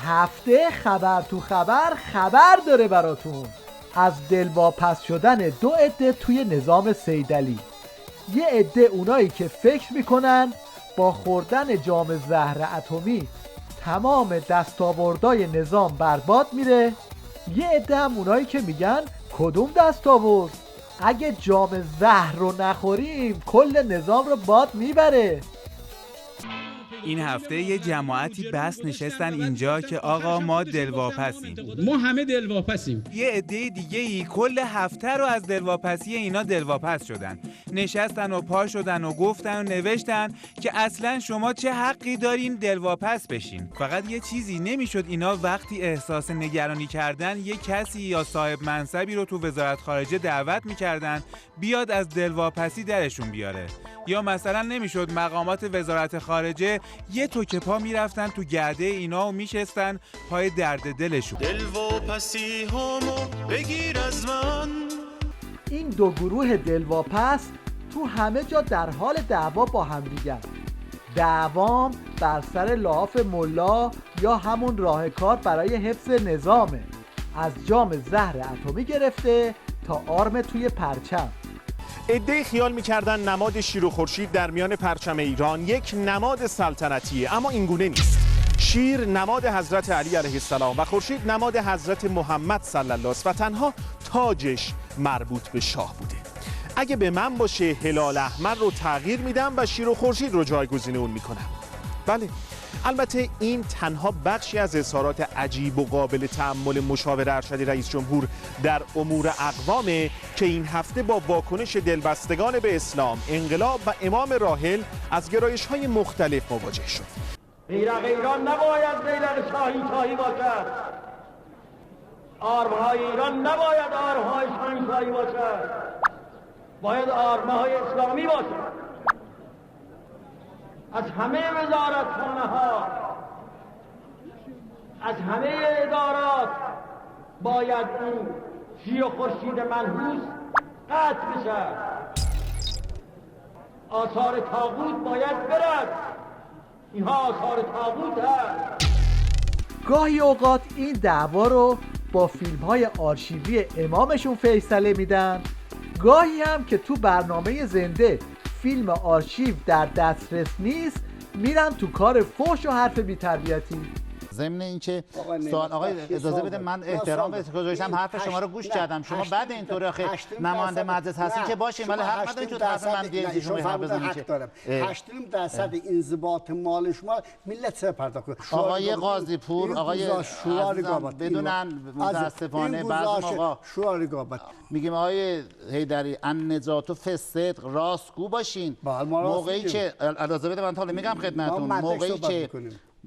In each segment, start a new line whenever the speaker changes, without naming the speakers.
هفته خبر تو خبر داره براتون از دلواپس شدن 2 عده توی نظام سیدعلی. یه عده اونایی که فکر میکنن با خوردن جام زهر اتمی تمام دستاوردهای نظام برباد میره، یه عده هم اونایی که میگن کدوم دستاورد؟ اگه جام زهر رو نخوریم کل نظام رو باد میبره.
این هفته یه جماعتی بس نشستن اینجا که آقا ما دلواپسیم.
ما همه دلواپسیم.
یه عده دیگه‌ای کل هفته رو از دلواپسی اینا دلواپس شدن. نشستن و پا شدن و گفتن و نوشتن که اصلا شما چه حقی دارین دلواپس بشین. فقط یه چیزی نمیشد اینا وقتی احساس نگرانی کردن یه کسی یا صاحب منصبی رو تو وزارت خارجه دعوت میکردن بیاد از دلواپسی درشون بیاره. یا مثلا نمیشد مقامات وزارت خارجه یه توکه پا میرفتن تو گرده اینا و میشستن پای درد دلشون.
دلواپسی همو بگیر از من.
این 2 گروه دلواپس تو همه جا در حال دعوا با هم دیگر. دعوام بر سر لحاف ملا یا همون راهکار برای حفظ نظامه، از جام زهر اتمی گرفته تا آرم توی پرچم.
عده‌ای خیال می‌کردن نماد شیر و خورشید در میان پرچم ایران یک نماد سلطنتیه، اما این گونه نیست. شیر نماد حضرت علی علیه السلام و خورشید نماد حضرت محمد صلی الله علیه و تنها تاجش مربوط به شاه بوده. اگه به من باشه هلال احمر رو تغییر میدم و شیر و خورشید رو جایگزین اون میکنم. بله، البته این تنها بخشی از اظهارات عجیب و قابل تأمل مشاور ارشد رئیس جمهور در امور اقوامه که این هفته با واکنش دلبستگان به اسلام، انقلاب و امام راحل از گرایش‌های مختلف مواجه شد.
بیرق ایران نباید بیرق شاهی باشد. آرم‌های ایران نباید آرم‌های شاهی باشد. باید آرم‌های اسلامی باشد. از همه وزارتخانه‌ها، از همه ادارات باید این شیر و خورشید منحوس قطع بشد. آثار طاغوت باید برد. اینها آثار طاغوت هست.
گاهی اوقات این دعوا رو با فیلم‌های آرشیوی امامشون فیصله میدن، گاهی هم که تو برنامه زنده فیلم آرشیو در دسترس نیست میرن تو کار فحش و حرف بی‌تربیتی.
ضمن اینکه سوال آقای اجازه بده من احترام بهش گذاشتم، حرف شما رو گوش کردم. شما بعد اینطوری آخه نماینده مجلس هستین که باشین، ولی حق ندارید تو طرف من بیاید شما حرف بزنید.
80% انضباط مال شما ملت چه پرداخت کنه.
آقای قاضی پور، آقای بدونن متاسفانه بعضی موقع
شورا رقابت
میگیم آقای حیدری النجات و صدق راستگو باشین. موقعی که اجازه بده من تا میگم خدمتتون، موقعی که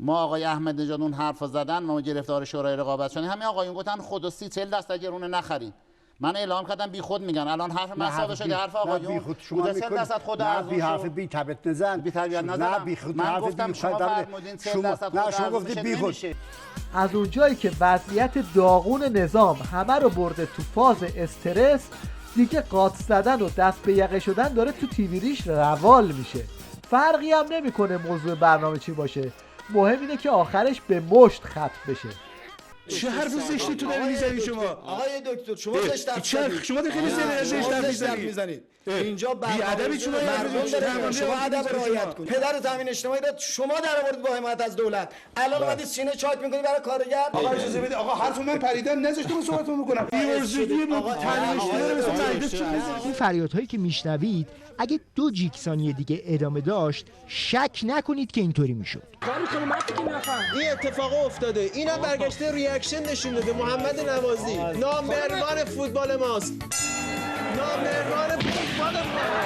ما آقای احمد نژاد اون حرفا زدن ما گرفتار شورای رقابت شدیم، همین آقایون گفتن خود 30-40% گرونه نخرین. من اعلام کردم بی خود میگن، الان حرف من صادر شده، حرف آقایون
شما
40% خود ارزون
بی حرف بی تبت نزن،
بی تربیت نزن. من گفتم شما فرمودین 40% خود
شما گفتید بی خود.
از اونجایی که وضعیت داغون نظام همه رو برده تو فاز استرس، دیگه قاط زدن و دست به یقه شدن داره تو تیوی ریش روال میشه. فرقی هم نمیکنه موضوع برنامه چی باشه، مهم اینه که آخرش به مشت ختم بشه.
چه حرف زشتی تو داری میزنی شما؟
آقای دکتر شما زشت حرف
میزنید. شما خیلی زشت حرف میزنید.
اینجا
بی‌ادبی شما
مردم شما ادب رعایت کنید. پدر تامین اجتماعی داد شما در آوردید با حمایت از دولت. الان اومدید سینه چاک میکنید برای کارگر.
آقا اجازه بده. آقا حرف من پریدن نذاشتم صحبتمو بکنم. بیورزگی با تامین اجتماعی.
این فریادهایی که میشنوید اگه 2 ثانیه دیگه ادامه داشت شک نکنید که اینطوری میشد.
این اتفاق افتاده. اینم برگشته ریاکشن نشون داده. محمد نوازی نامبروان فوتبال ماست. نامبروان فوتبال ماست.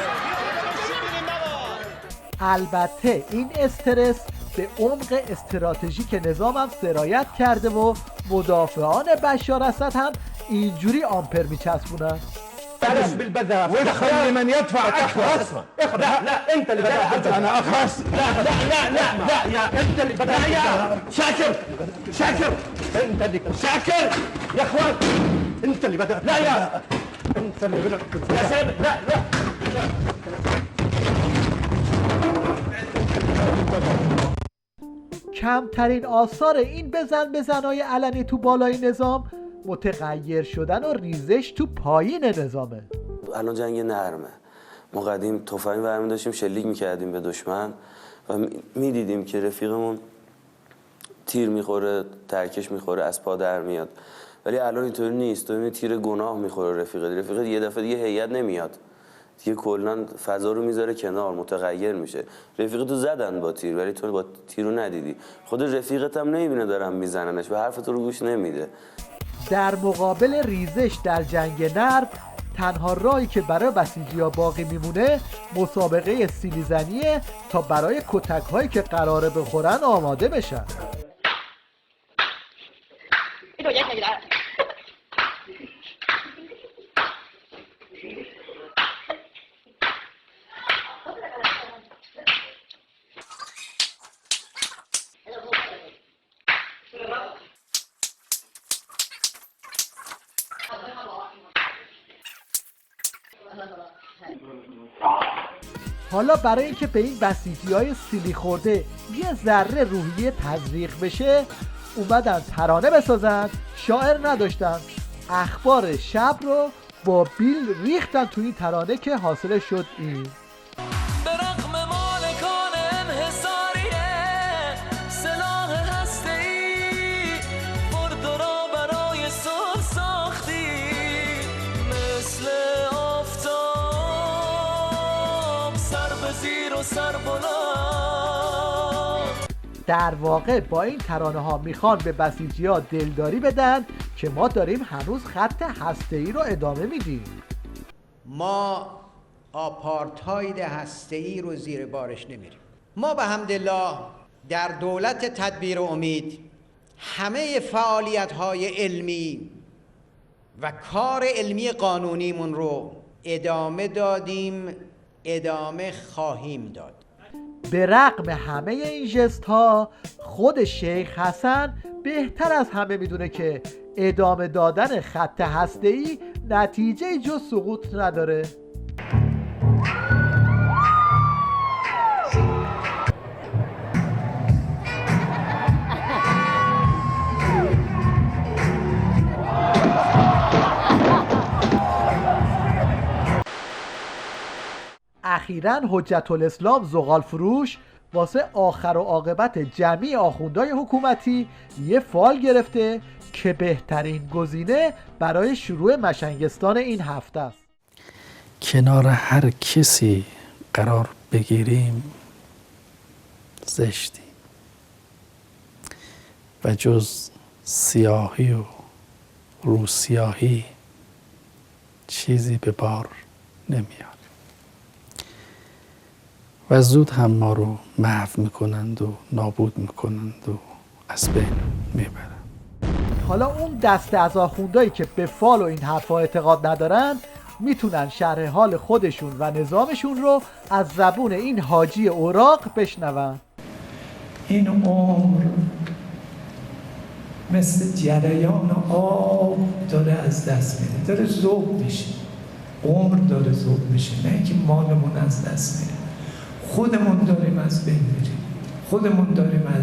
البته این استرس به عمق استراتژیک نظامم سرایت کرده و مدافعان بشار اسد هم اینجوری آمپر میچسبونن.
بلاش بالبذاء وادخل لمن يدفع اكثر. لا انت اللي بدأت. انا اخلص. لا يا انت اللي بدأت. يا شاكر انت اللي شاكر يا اخوان انت اللي بدأت. لا يا انت اللي بدأت يا سيد. لا
کمترین آثار این بزنای علنی تو بالای نظام متغیر شدن و ریزش تو پایین نظامه.
الان جنگ نرمه. ما قدیم تفنگ برمی داشتیم شلیک میکردیم به دشمن و میدیدیم که رفیقمون تیر میخوره، ترکش میخوره، از پا در میاد. ولی الان اینطوری نیست. تو میبینی تیر گناه میخوره رفیقت یه دفعه دیگه هیئت نمیاد، دیگه کلا فضا رو میذاره کنار، متغیر میشه. رفیقتو زدن با تیر ولی تو با تیر رو ندیدی. خود رفیقت هم نمیبینه دارن میزننش و حرف تو رو گوش نمیده.
در مقابل ریزش در جنگ نرم، تنها راهی که برای بسیجی‌ها باقی میمونه مسابقه سیلی زنیه تا برای کتک‌هایی که قراره بخورن آماده بشن. حالا برای اینکه به این بسیجی‌های سیلی خورده یه ذره روحیه تزریق بشه، اومدن ترانه بسازن، شاعر نداشتن، اخبار شب رو با بیل ریختن توی این ترانه که حاصل شد این. در واقع با این ترانه ها میخوان به بسیجی ها دلداری بدن که ما داریم هنوز خط هسته‌ای رو ادامه میدیم.
ما آپارتاید هسته‌ای رو زیر بارش نمیریم. ما به حمدالله در دولت تدبیر و امید همه فعالیت های علمی و کار علمی قانونیمون رو ادامه دادیم، ادامه خواهیم داد.
به رغم همه این ژست ها خود شیخ حسن بهتر از همه میدونه که ادامه دادن خط هسته‌ای نتیجه جز سقوط نداره. اخیراً حجت الاسلام زغال فروش واسه آخر و عاقبت جمعی آخوندهای حکومتی یه فال گرفته که بهترین گزینه برای شروع مشنگستان این هفته است.
کنار هر کسی قرار بگیریم زشتی و جز سیاهی و روسیاهی چیزی به بار نمیاد و زود هم ما رو محو میکنند و نابود میکنند و از بین میبرند.
حالا اون دسته از آخوندایی که به فال و این حرفا اعتقاد ندارن میتونن شرح حال خودشون و نظامشون رو از زبون این حاجی اوراق بشنون.
این عمر مثل جریان آب داره از دست میره، داره ذوب میشه. عمر داره ذوب میشه، نه اینکه مالمون از دست میره. خودمون داریم از بین میریم، خودمون داریم از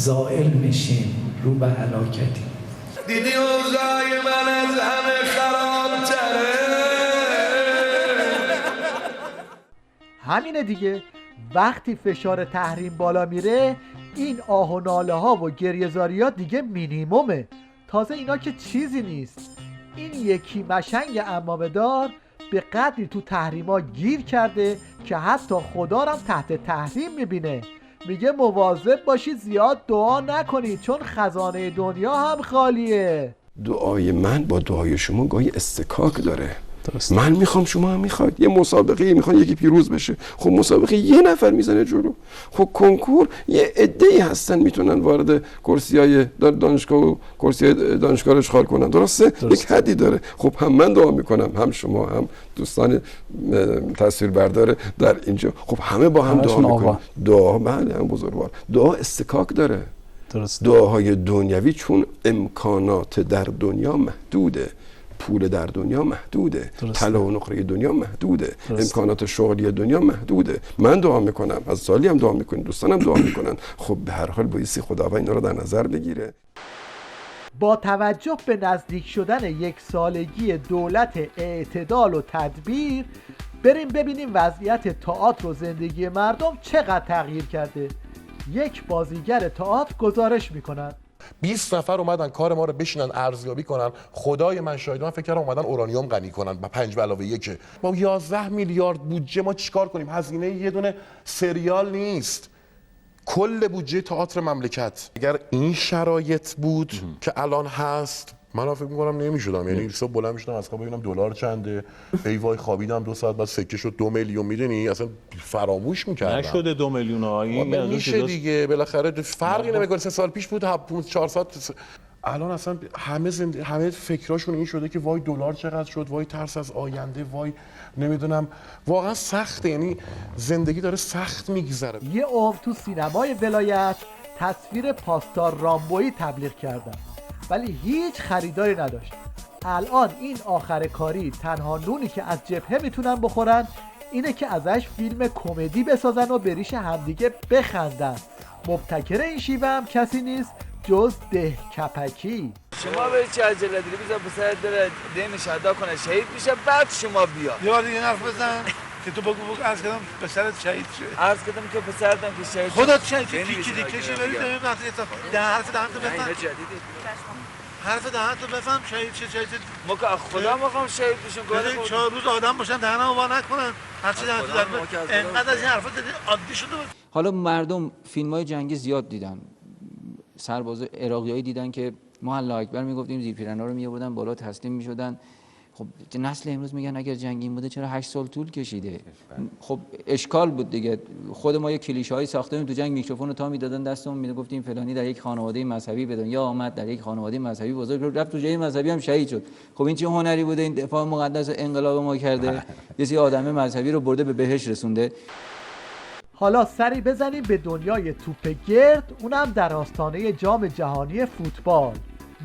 زائل میشیم، رو به هلاکتی.
دیدی اوضاع من از همه خرابتره.
همینه دیگه، وقتی فشار تحریم بالا میره این آه و ناله ها و گریه‌زاری ها دیگه مینیمومه. تازه اینا که چیزی نیست. این یکی مشنگ عمامه دار به قدری تو تحریما گیر کرده که حتی خدا رو هم تحت تحریم میبینه. میگه مواظب باشید زیاد دعا نکنید چون خزانه دنیا هم خالیه.
دعای من با دعای شما گاهی استکاک داره. من میخوام شما هم میخواید. یه مسابقه میخوان یکی پیروز بشه، خب مسابقه یه نفر میزنه جلو. خب کنکور یه عده‌ای هستن میتونن وارد کرسیای دانشگاه و کرسی دانشگاه رو اشغال کنن. درسته؟ یک حدی داره. خب هم من دعا میکنم، هم شما، هم دوستان تصویربردار در اینجا، خب همه با هم دعا میکنن. دعا بله هم بزرگوار. دعا استکاک داره. درست. دعاهای دنیوی چون امکانات در دنیا محدوده، پول در دنیا محدوده، طلا و نقره دنیا محدوده، امکانات شغلی دنیا محدوده. من دعا میکنم، از سالی هم دعا میکنم، دوستانم دعا میکنن، خب به هر حال بایستی خداوند اینا رو در نظر بگیره.
با توجه به نزدیک شدن 1 سالگی دولت اعتدال و تدبیر، بریم ببینیم وضعیت تئاتر و زندگی مردم چقدر تغییر کرده. یک بازیگر تئاتر گزارش میکنن
20 نفر اومدن کار ما رو بشینن ارزیابی کنن. خدای من شاهد، من فکر کردم اومدن اورانیوم غنی کنن با 5+1. با 11 میلیارد بودجه ما چیکار کنیم؟ هزینه یه دونه سریال نیست، کل بودجه تئاتر مملکت. اگر این شرایط بود که الان هست، من فکر می‌کنم نمی‌شدم. یعنی صبح بلند می‌شدم از خواب ببینم دلار چنده، ای وای خوابیدم 2 ساعت بعد سکه شد 2 میلیون. میدونی اصلا فراموش می‌کردم.
نشده 2 میلیون
این میشه دیگه، بالاخره فرقی نمی‌کنه. 3 سال پیش بود 400. الان اصلا همه فکراشون این شده که وای دلار چقدر شد، وای ترس از آینده، وای نمیدونم. واقعا سخته، یعنی زندگی داره سخت میگذره.
یه عمر تو سینمای ولایت تصویر پاسدار رامبویی تبلیغ کردن ولی هیچ خریداری نداشت. الان این آخر کاری تنها نونی که از جبهه میتونن بخورن اینه که ازش فیلم کمدی بسازن و به ریش همدیگه بخندن. مبتکر این شیوه هم کسی نیست جز ده کپکی.
شما به چه عجله داری؟ بذار پسرت داره دینش ادا کنه، شهید میشه، بعد شما بیا.
یه بار دیگه حرف بزن که تو بگو عرض کردم پسرت شهید شد.
عرض کردم که پسرتم که شهید شد.
خودت شهید تیکی دیکشی برید حرف دهنتو بفهم. حرف دهنتو بفهم شهید شد.
ما که خدا میخوام شهید بشون.
گاهی 4 روز آدم باشن دهنمو وا نکنن. هر چی دهنتو در اینقدر از این حرفا عادی شده.
حالا مردم فیلم‌های جنگی زیاد دیدن، سرباز عراقیایی دیدن که ما الله اکبر میگفتیم، زیرپیرنا رو میآوردن بالا تسلیم میشدن. خب نسل امروز میگن اگر جنگی بوده چرا 8 سال طول کشیده؟ خب اشکال بود دیگه. خود ما یه کلیشه‌ای ساختیم تو جنگ، میکروفون رو تا میدادن دستمون، میگفتیم فلانی در یک خانواده مذهبی به دنیا آمد، در یک خانواده مذهبی بزرگ رفت، تو جای مذهبی هم شهید شد. خب این چه هنری بوده؟ این دفاع مقدس انقلاب ما کرده، یه سری آدم مذهبی رو برده به بهشت رسونده.
حالا سری بزنیم به دنیای توپ گرد، اونم در آستانه جام جهانی فوتبال.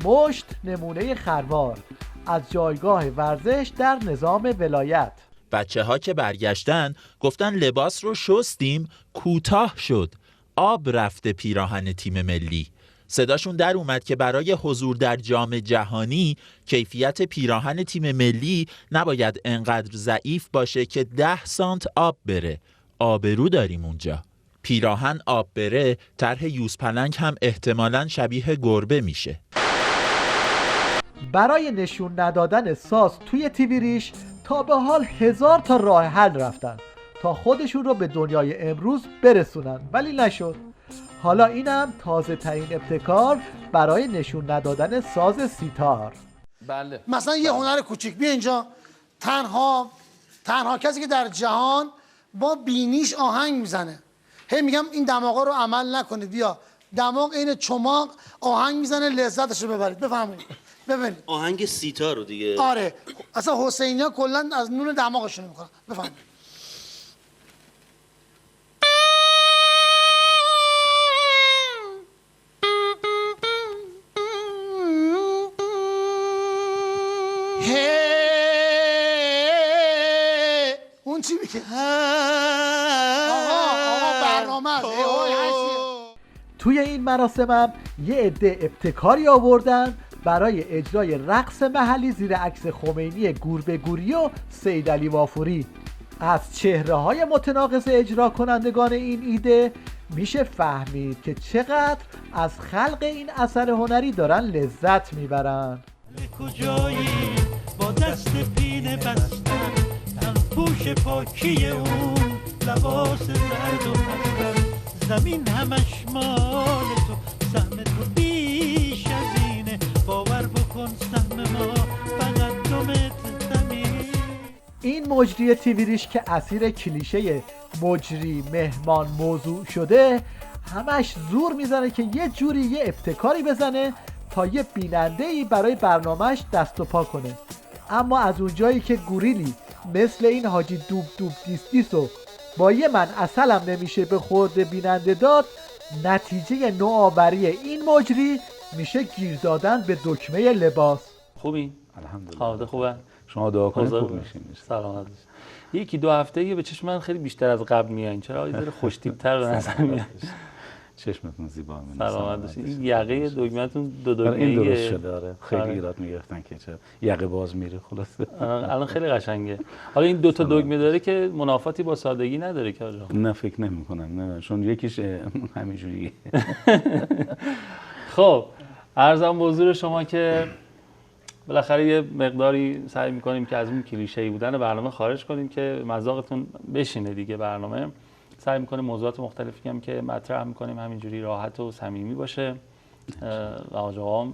مشت نمونه خروار از جایگاه ورزش در نظام ولایت.
بچه‌ها که برگشتن گفتن لباس رو شستیم، کوتاه شد، آب رفته پیراهن تیم ملی. صداشون در اومد که برای حضور در جام جهانی کیفیت پیراهن تیم ملی نباید انقدر ضعیف باشه که 10 سانت آب بره. آبرو داریم اونجا. پیراهن آب بره، طرح یوزپلنگ هم احتمالاً شبیه گربه میشه.
برای نشون ندادن ساز توی تیوی ریش تا به حال 1000 تا راه حل رفتن تا خودشون رو به دنیای امروز برسونن ولی نشد. حالا اینم تازه ترین ابتکار برای نشون ندادن ساز سیتار.
بله. مثلا یه هنر کوچیک بیا اینجا. تنها کسی که در جهان با بینیش آهنگ میزنه. هی میگم این دماغا رو عمل نکنید. بیا دماغ این چماق آهنگ میزنه، لذتش رو ببرید. بفهمید ببینید
آهنگ سیتار رو دیگه.
آره اصلا حسینیا کلا از نون دماغشون میکنن. بفهمید اون چی میگه؟ آقا برنامه است.
توی این مراسمم یه عده ابتکاری آوردن برای اجرای رقص محلی زیر عکس خمینی گوربه گوری و سید علی وافوری. از چهره‌های متناقض اجرا کنندگان این ایده میشه فهمید که چقدر از خلق این اثر هنری دارن لذت میبرن.
کجایی با دست پینه بستن، تن پوش پاکی اون لباس زرد و پستن، زمین همش مال تو، سهم تو بیش از اینه، باور بکن سهم ما فقط دومت زمین.
این مجری تیوی ریش که اسیر کلیشه مجری مهمان موضوع شده همش زور میزنه که یه جوری یه ابتکاری بزنه تا یه بیننده‌ای برای برنامهش دست و پا کنه. اما از اونجایی که گوریلی مثل این حاجی دوب دوب دیس دیسو با یه من اصلم نمیشه به خورد بیننده داد، نتیجه نوآوری این مجری میشه گیر دادن به دکمه لباس.
خوبی؟
الحمدلله.
حالت خوبه؟
شما دعا کنید خوب میشین.
سلامت باشید. یکی دو هفته به چشم من خیلی بیشتر از قبل میایین. چرا یه ذره خوش‌تیپ‌تر به نظر میاد؟
چشمتون زیبا میاد.
سلامت باشید. این یقه دگمه‌تون دو دگمه
این درست شده. آره خیلی ایراد میگرفتن که چه یقه باز میره خلاصه.
الان خیلی قشنگه. حالا این دو تا دگمه داره که منافاتی با سادگی نداره که آقا.
نه فکر نمی‌کنم. نه چون یکیش همینجوریه.
خب عرضم به حضور شما که بالاخره یه مقداری سعی می‌کنیم که از اون کلیشه‌ای بودن برنامه خارج کنیم که مذاقتون بشینه دیگه. برنامه سعی می‌کنیم موضوعات مختلفی هم که مطرح می‌کنیم همینجوری راحت و صمیمی باشه و آقا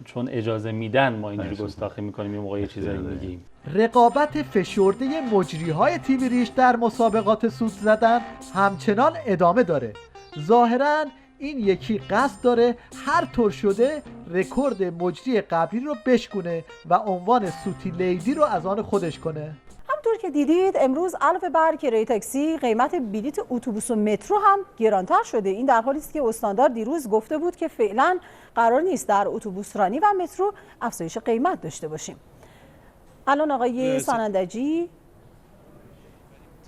چون اجازه میدن ما اینجوری گستاخی می‌کنیم یه موقع یه چیزایی میگیم.
رقابت فشرده مجری‌های تیم ریش در مسابقات سود زدن همچنان ادامه داره. ظاهراً این یکی قصد داره هر طور شده رکورد مجری قبلی رو بشکونه و عنوان سوتی لیدی رو از آن خودش کنه.
همونطور که دیدید امروز علاوه بر کرایه تاکسی قیمت بلیت اتوبوس و مترو هم گرانتر شده. این در حالی است که استاندار دیروز گفته بود که فعلا قرار نیست در اتوبوس رانی و مترو افزایش قیمت داشته باشیم. الان آقای سانندجی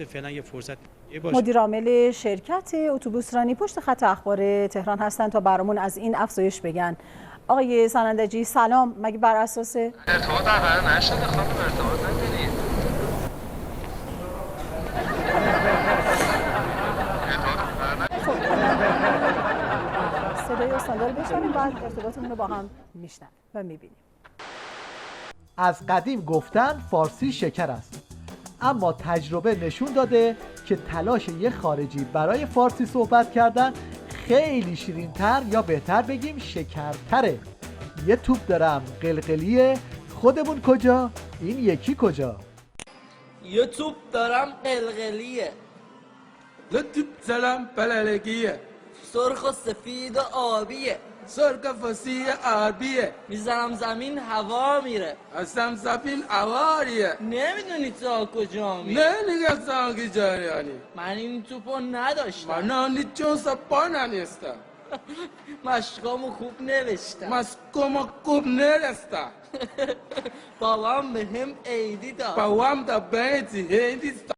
فعلا یه فرصت
مدیر عامل شرکت اتوبوس رانی پشت خط اخبار تهران هستن تا برامون از این افزایش بگن. آقای سانندجی سلام، مگه بر اساس
ارتباط برقرار نشده خانم؟ ارتباط ندارید؟
صدای استاندار بشنویم بعد ارتباطمون رو با هم میشنویم و میبینیم.
از قدیم گفتن فارسی شکر است، اما تجربه نشون داده که تلاش یه خارجی برای فارسی صحبت کردن خیلی شیرین‌تر یا بهتر بگیم شکرتره. یه توپ دارم قلقلیه، خودمون کجا؟ این یکی کجا؟
یه توپ دارم قلقلیه،
یه توپ دارم بلالگیه،
سرخ و سفید و آبیه،
سرخ فسی آبیه،
میزنم زمین هوا میره،
ازم زمین هواریه.
نمیدونی تا کجا میره؟
نه نگه زنگی جریانی
من این توپو نداشتم.
من آنی چون سپا ننیستم.
مشقامو خوب نوشتم.
مشقامو خوب نرستم.
بابام به هم ایدی داد.
بابام دا بیتی ایدی داد.